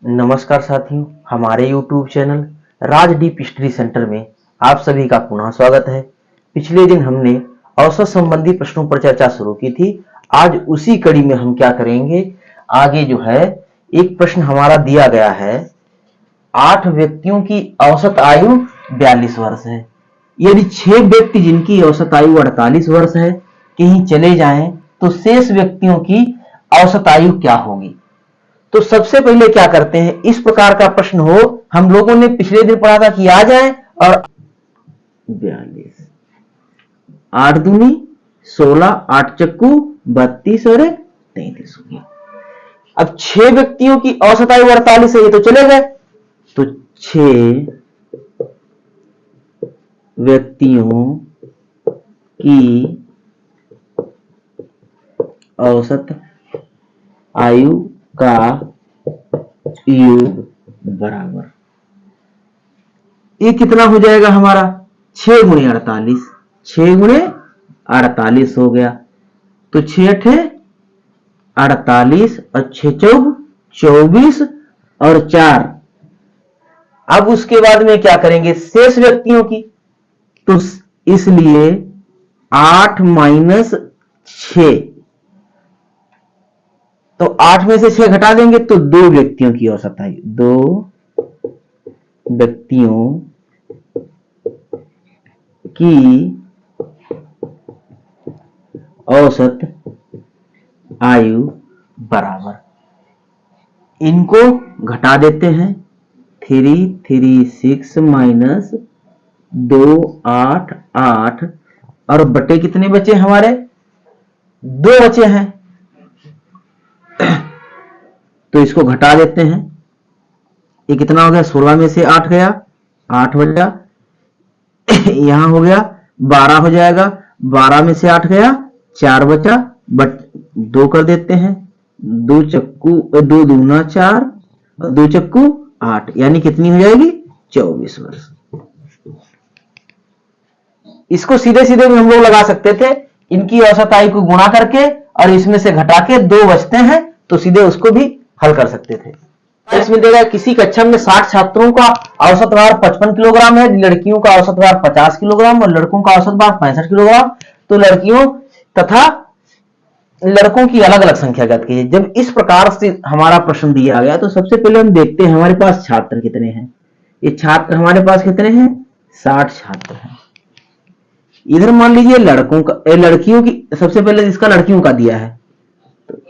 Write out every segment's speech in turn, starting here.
नमस्कार साथियों, हमारे YouTube चैनल राज डीप हिस्ट्री सेंटर में आप सभी का पुनः स्वागत है। पिछले दिन हमने औसत संबंधी प्रश्नों पर चर्चा शुरू की थी। आज उसी कड़ी में हम क्या करेंगे, आगे जो है एक प्रश्न हमारा दिया गया है, 8 व्यक्तियों की औसत आयु 42 वर्ष है। यदि 6 व्यक्ति जिनकी औसत आयु 48 वर्ष है कहीं चले जाएं तो शेष व्यक्तियों की औसत आयु क्या होगी। तो सबसे पहले क्या करते हैं, इस प्रकार का प्रश्न हो, हम लोगों ने पिछले दिन पढ़ा था कि आ जाए और 42, 8 दूनी 16, 8 चक्कू 32 और 33 हो गया। अब 6 व्यक्तियों की औसत आयु 48 है, ये तो चले गए, तो 6 व्यक्तियों की औसत आयु का योग बराबर, ये कितना हो जाएगा हमारा, 6 गुणे 48, 6 गुणे 48 हो गया। तो 6 अठे 48 और 6 चौक 24 और 4। अब उसके बाद में क्या करेंगे, शेष व्यक्तियों की, तो इसलिए 8 माइनस 6, तो 8 में से 6 घटा देंगे तो 2 व्यक्तियों की औसत आयु, 2 व्यक्तियों की औसत आयु बराबर, इनको घटा देते हैं, 3 3 6 माइनस 2 8 8 और बटे कितने बचे हमारे, 2 बचे हैं, तो इसको घटा देते हैं। ये कितना हो गया, 16 में से 8 गया, 8 बचा, यहां हो गया 12 हो जाएगा, 12 में से 8 गया, 4 बचा, बट 2 कर देते हैं, 2 चक्कू 2 दूना 4, 2 चक्कू 8, यानी कितनी हो जाएगी, 24 वर्ष। इसको सीधे सीधे भी हम लोग लगा सकते थे, इनकी औसत आयु को गुणा करके और इसमें से घटा के 2 बचते हैं तो सीधे उसको भी हल कर सकते थे। इसमें देगा किसी कक्षा में 60 छात्रों का औसत भार 55 किलोग्राम है, लड़कियों का औसत भार 50 किलोग्राम और लड़कों का औसत भार 65 किलोग्राम। तो लड़कियों तथा लड़कों की अलग अलग संख्या ज्ञात कीजिए। जब इस प्रकार से हमारा प्रश्न दिया गया तो सबसे पहले हम देखते हैं हमारे पास छात्र कितने हैं। ये छात्र हमारे पास कितने हैं, 60 छात्र हैं। इधर मान लीजिए लड़कों का, लड़कियों की, सबसे पहले इसका लड़कियों का दिया है, तो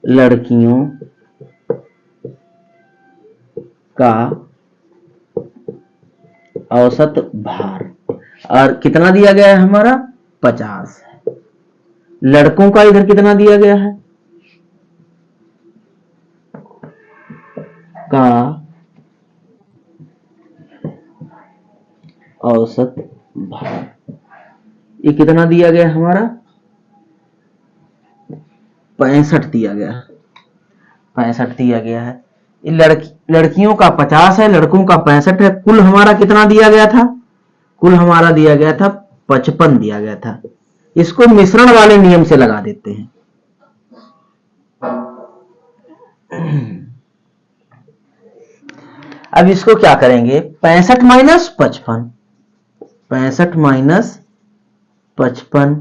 लड़कियों का औसत भार और कितना दिया गया है हमारा, 50 है। लड़कों का इधर कितना दिया गया है, का औसत भार, ये कितना दिया गया हमारा, 65 दिया गया है, 65 दिया गया है। लड़कियों का 50 है, लड़कों का 65 है। कुल हमारा कितना दिया गया था, कुल हमारा दिया गया था 55 दिया गया था। इसको मिश्रण वाले नियम से लगा देते हैं। अब इसको क्या करेंगे, 65 माइनस 55, 65 माइनस 55,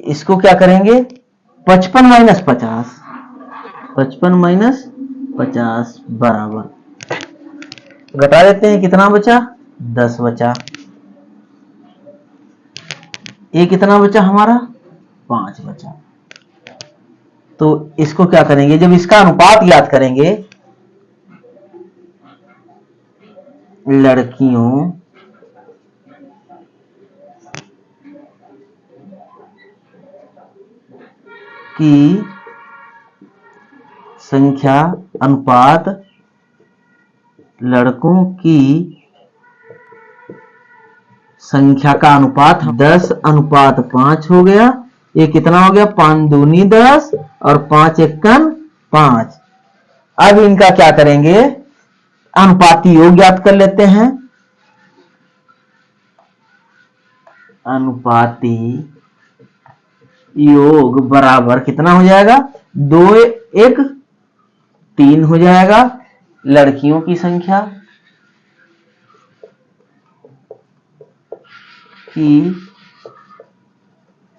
इसको क्या करेंगे, 55 माइनस 50, 55 माइनस 50 बराबर, घटा देते हैं, कितना बचा, 10 बचा। ये कितना बचा हमारा, 5 बचा। तो इसको क्या करेंगे, जब इसका अनुपात याद करेंगे, लड़कियों की संख्या अनुपात लड़कों की संख्या का अनुपात 10:5 हो गया। ये कितना हो गया, 5 दूनी 10 और 5 एकन 5। अब इनका क्या करेंगे, अनुपाती योग ज्ञात कर लेते हैं। अनुपाती योग बराबर कितना हो जाएगा, 2 1 3 हो जाएगा। लड़कियों की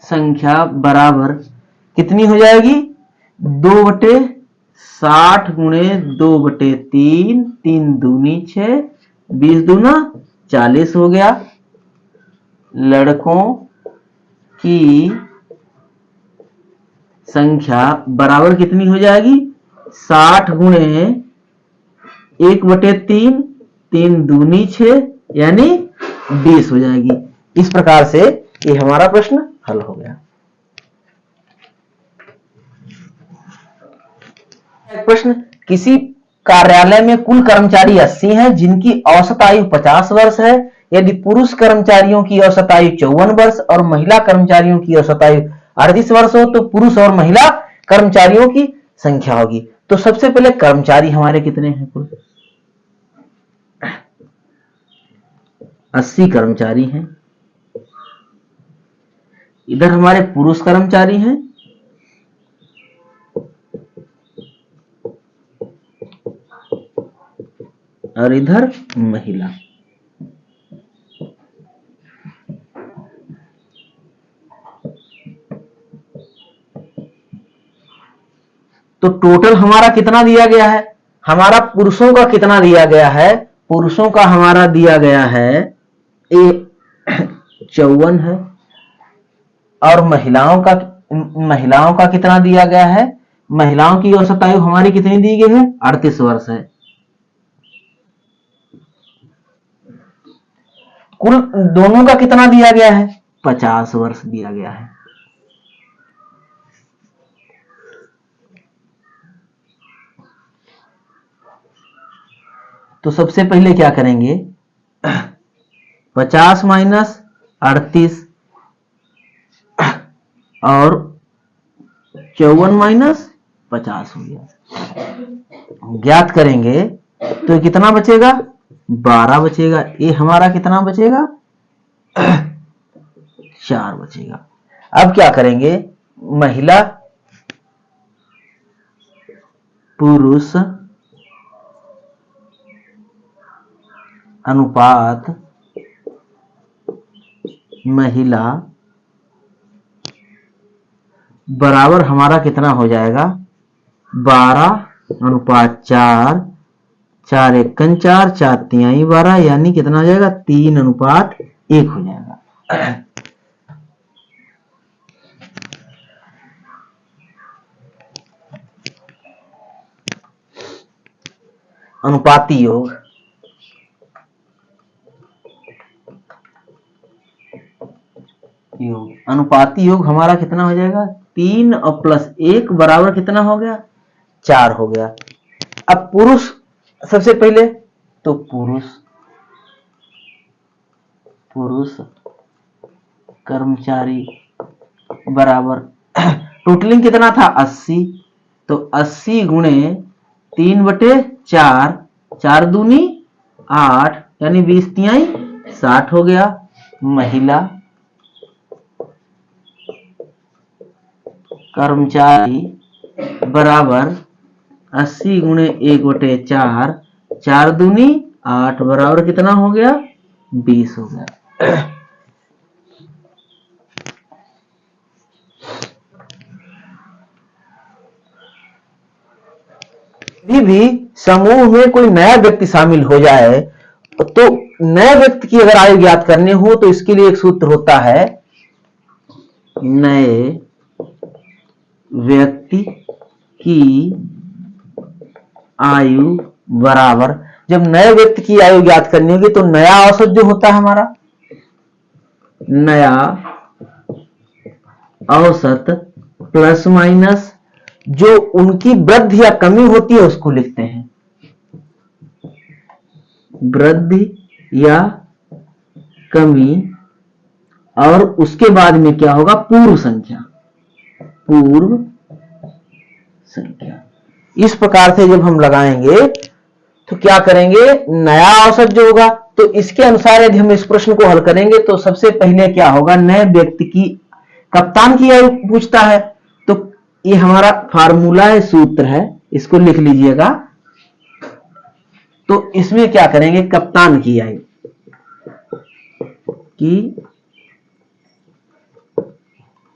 संख्या बराबर कितनी हो जाएगी? 2/60 गुणे 2/3, 3 दूनी 6, 20 दूना 40 हो गया। लड़कों की संख्या बराबर कितनी हो जाएगी? 60 गुणे 1/3, 3 दूनी 6 यानी 20 हो जाएगी। इस प्रकार से ये हमारा प्रश्न हल हो गया। एक प्रश्न, किसी कार्यालय में कुल कर्मचारी 80 हैं जिनकी औसत आयु 50 वर्ष है। यदि पुरुष कर्मचारियों की औसत आयु 54 वर्ष और महिला कर्मचारियों की औसत आयु 38 वर्ष हो तो पुरुष और महिला कर्मचारियों की संख्या होगी। तो सबसे पहले कर्मचारी हमारे कितने हैं? कुल 80 कर्मचारी हैं। इधर हमारे पुरुष कर्मचारी हैं और इधर महिला। तो टोटल हमारा कितना दिया गया है? हमारा पुरुषों का कितना दिया गया है? पुरुषों का हमारा दिया गया है 54 है और महिलाओं का कितना दिया गया है? महिलाओं की औसत आयु हमारी कितनी दी गई है? 38 वर्ष है। कुल दोनों का कितना दिया गया है? 50 वर्ष दिया गया है। तो सबसे पहले क्या करेंगे? 50 माइनस 38 और 54 माइनस 50 हो गया। ज्ञात करेंगे तो कितना बचेगा? 12 बचेगा। ये हमारा कितना बचेगा? 4 बचेगा। अब क्या करेंगे? महिला पुरुष अनुपात महिला बराबर हमारा कितना हो जाएगा? 12:4, 4 एकन 4, 4 तिहाई 12 यानी कितना हो जाएगा? 3:1 हो जाएगा। अनुपाती योग अनुपाती योग हमारा कितना हो जाएगा? 3 और +1 बराबर कितना हो गया? 4 हो गया। अब पुरुष सबसे पहले तो पुरुष कर्मचारी बराबर टोटलिंग कितना था? 80। तो 80 गुणे 3/4, 4 दूनी 8 यानी 20 तिहाई 60 हो गया। महिला कर्मचारी बराबर 80 गुणे 1/4, 4 दूनी 8 बराबर कितना हो गया? 20 हो गया। भी समूह में कोई नया व्यक्ति शामिल हो जाए तो नए व्यक्ति की अगर आयु ज्ञात करनी हो तो इसके लिए एक सूत्र होता है, नए व्यक्ति की आयु बराबर, जब नए व्यक्ति की आयु ज्ञात करनी होगी तो नया औसत जो होता है हमारा, नया औसत प्लस माइनस जो उनकी वृद्धि या कमी होती है उसको लिखते हैं, वृद्धि या कमी, और उसके बाद में क्या होगा? पूर्व संख्या। इस प्रकार से जब हम लगाएंगे तो क्या करेंगे? नया औसत जो होगा तो इसके अनुसार यदि हम इस प्रश्न को हल करेंगे तो सबसे पहले क्या होगा? नए व्यक्ति की, कप्तान की आयु पूछता है तो ये हमारा फार्मूला है, सूत्र है इसको लिख लीजिएगा। तो इसमें क्या करेंगे, कप्तान की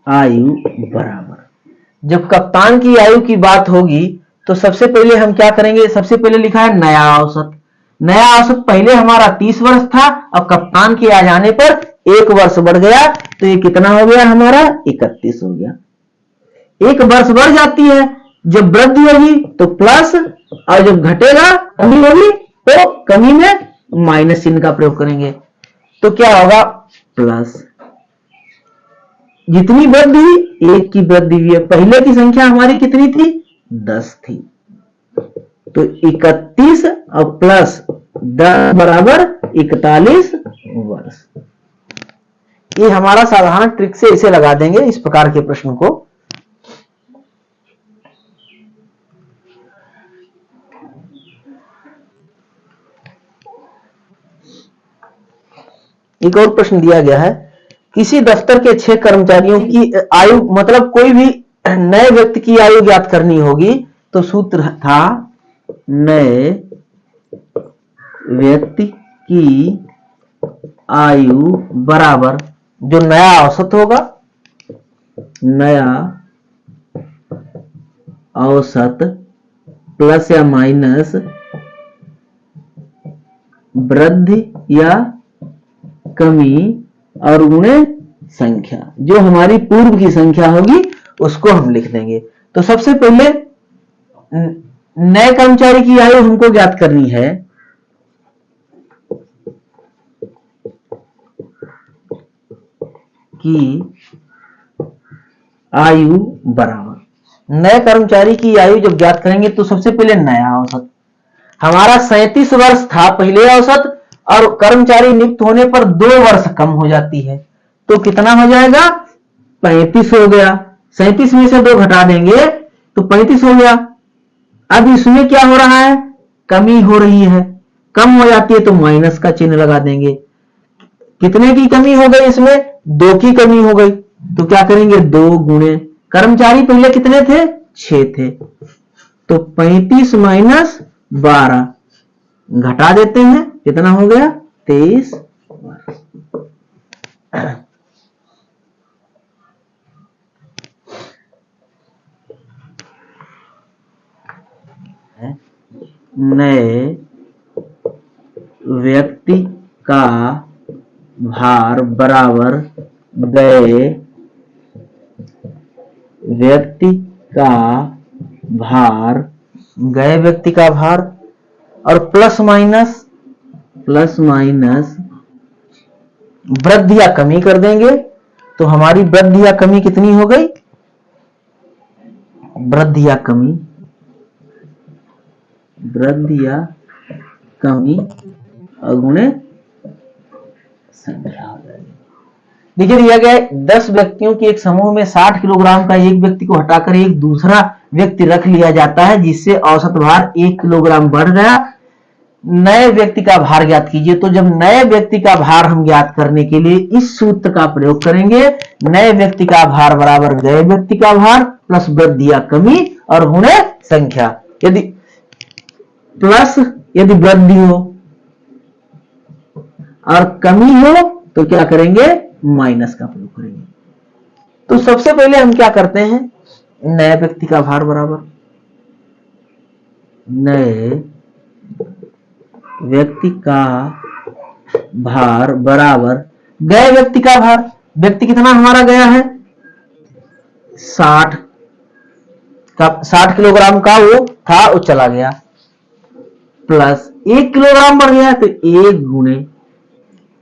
आयु बराबर, जब कप्तान की आयु की बात होगी तो सबसे पहले हम क्या करेंगे, सबसे पहले लिखा है नया औसत। नया औसत पहले हमारा 30 वर्ष था, अब कप्तान के आ जाने पर 1 वर्ष बढ़ गया, तो ये कितना हो गया हमारा 31 हो गया। 1 वर्ष बढ़ जाती है, जब वृद्धि होगी तो प्लस, और जब घटेगा कमी होगी तो कमी में माइनस चिन्ह का प्रयोग करेंगे, तो क्या होगा प्लस। जितनी वृद्धि हुई 1 की वृद्धि हुई है। पहले की संख्या हमारी कितनी थी, 10 थी, तो 31 और प्लस 10 बराबर 41 वर्ष। ये हमारा साधारण ट्रिक से इसे लगा देंगे इस प्रकार के प्रश्न को। एक और प्रश्न दिया गया है, किसी दफ्तर के 6 कर्मचारियों की आयु, मतलब कोई भी नए व्यक्ति की आयु ज्ञात करनी होगी, तो सूत्र था नए व्यक्ति की आयु बराबर जो नया औसत होगा, नया औसत प्लस या माइनस वृद्धि या कमी और गुणे संख्या, जो हमारी पूर्व की संख्या होगी उसको हम लिख देंगे। तो सबसे पहले नए कर्मचारी की आयु हमको ज्ञात करनी है, कि आयु बराबर, नए कर्मचारी की आयु जब ज्ञात करेंगे तो सबसे पहले नया औसत हमारा 37 वर्ष था पहले औसत, और कर्मचारी नियुक्त होने पर 2 वर्ष कम हो जाती है, तो कितना हो जाएगा 35 हो गया। 37 में से 2 घटा देंगे तो 35 हो गया। अब इसमें क्या हो रहा है, कमी हो रही है, कम हो जाती है तो माइनस का चिन्ह लगा देंगे। कितने की कमी हो गई, इसमें 2 की कमी हो गई, तो क्या करेंगे 2 गुणे, कर्मचारी पहले कितने थे 6 थे, तो 35 माइनस 12 घटा देते हैं, कितना हो गया 23 वर्ष। नए व्यक्ति का भार बराबर गए व्यक्ति का भार, गए व्यक्ति का भार, और प्लस माइनस वृद्धि या कमी कर देंगे, तो हमारी वृद्धि या कमी कितनी हो गई, वृद्धि या कमी अगुणे संख्या हो जाएगी। देखिए दिया गया है 10 व्यक्तियों के एक समूह में 60 किलोग्राम का एक व्यक्ति को हटाकर एक दूसरा व्यक्ति रख लिया जाता है, जिससे औसत भार 1 किलोग्राम बढ़ गया। नए व्यक्ति का भार ज्ञात कीजिए। तो जब नए व्यक्ति का भार हम ज्ञात करने के लिए इस सूत्र का प्रयोग करेंगे, नए व्यक्ति का भार बराबर गए व्यक्ति का भार प्लस वृद्धि या कमी और गुणे संख्या। यदि वृद्धि हो और कमी हो तो क्या करेंगे, माइनस का प्रयोग करेंगे। तो सबसे पहले हम क्या करते हैं, नए व्यक्ति का भार बराबर नए व्यक्ति का भार बराबर गए व्यक्ति का भार। व्यक्ति कितना हमारा गया है 60 किलोग्राम का वो था, वो चला गया, प्लस 1 किलोग्राम बढ़ गया तो 1 गुणे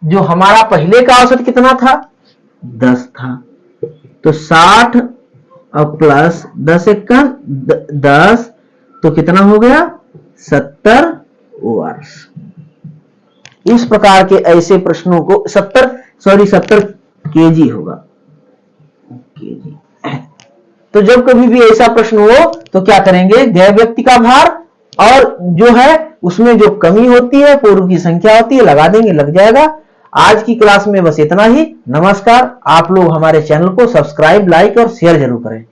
जो हमारा पहले का औसत कितना था 10 था, तो 60 और प्लस 10 का 10 तो कितना हो गया 70 वर्ष। इस प्रकार के ऐसे प्रश्नों को 70 केजी होगा केजी। तो जब कभी भी ऐसा प्रश्न हो तो क्या करेंगे, गए व्यक्ति का भार और जो है उसमें जो कमी होती है पूर्व की संख्या होती है लगा देंगे, लग जाएगा। आज की क्लास में बस इतना ही। नमस्कार। आप लोग हमारे चैनल को सब्सक्राइब, लाइक और शेयर जरूर करें।